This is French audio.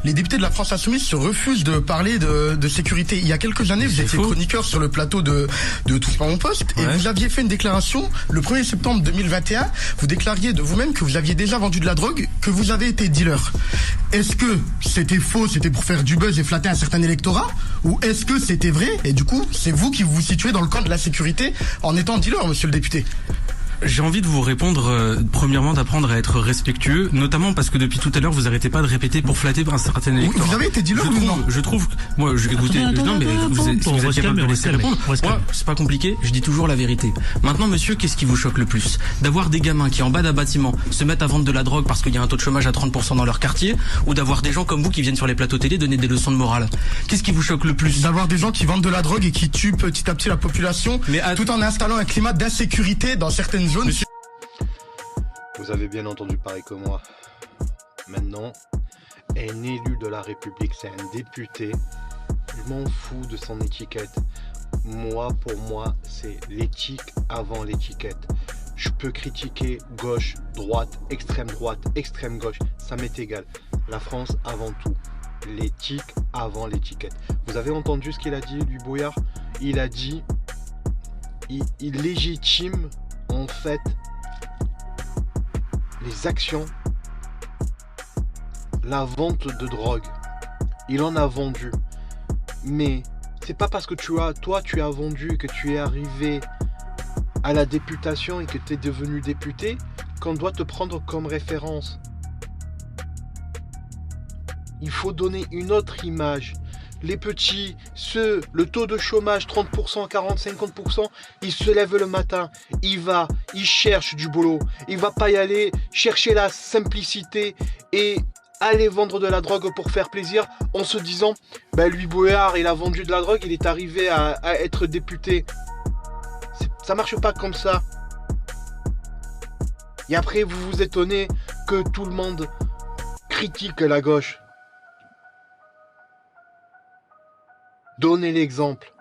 les députés de la France Insoumise se refusent de parler de sécurité. Il y a quelques années, vous étiez chroniqueur sur le plateau de Touche pas mon poste, et vous aviez fait une déclaration le 1er septembre 2021. Vous déclariez de vous-même que vous aviez déjà vendu de la drogue, que vous avez été dealer. Est-ce que c'était faux, c'était pour faire du buzz et flatter un certain électorat, ou est-ce que c'était vrai, et du coup, c'est vous qui vous situez dans le camp de la sécurité en étant dealer, monsieur le député? J'ai envie de vous répondre, premièrement, d'apprendre à être respectueux, notamment parce que depuis tout à l'heure, vous arrêtez pas de répéter pour flatter un certain électorat. Vous avez été dealer ou non? Je trouve, moi, écoutez, non, mais vous êtes capable de me laisser répondre. Moi, c'est pas compliqué, je dis toujours la vérité. Maintenant, monsieur, qu'est-ce qui vous choque le plus? D'avoir des gamins qui, en bas d'un bâtiment, se mettent à vendre de la drogue parce qu'il y a un taux de chômage à 30% dans leur quartier, ou d'avoir des gens comme vous qui viennent sur les plateaux télé donner des leçons de morale? Qu'est-ce qui vous choque le plus? D'avoir des gens qui vendent de la drogue et qui tuent petit à petit la population, tout en installant un climat d'insécurité dans certaines zones. Monsieur... Vous avez bien entendu pareil que moi. Maintenant, un élu de la République, c'est un député. Je m'en fous de son étiquette. Moi, pour moi, c'est l'éthique avant l'étiquette. Je peux critiquer gauche, droite, extrême gauche. Ça m'est égal. La France avant tout. L'éthique avant l'étiquette. Vous avez entendu ce qu'il a dit, lui, Boyard? Il a dit, il légitime, en fait, les actions, la vente de drogue. Il en a vendu. Mais c'est pas parce que tu as vendu, que tu es arrivé à la députation et que tu es devenu député qu'on doit te prendre comme référence. Il faut donner une autre image. Les petits, le taux de chômage 30%, 40%, 50%, il se lève le matin, il cherche du boulot, il va pas y aller chercher la simplicité et aller vendre de la drogue pour faire plaisir en se disant, lui Boyard, il a vendu de la drogue, il est arrivé à être député. Ça marche pas comme ça. Et après, vous vous étonnez que tout le monde critique la gauche. Donnez l'exemple.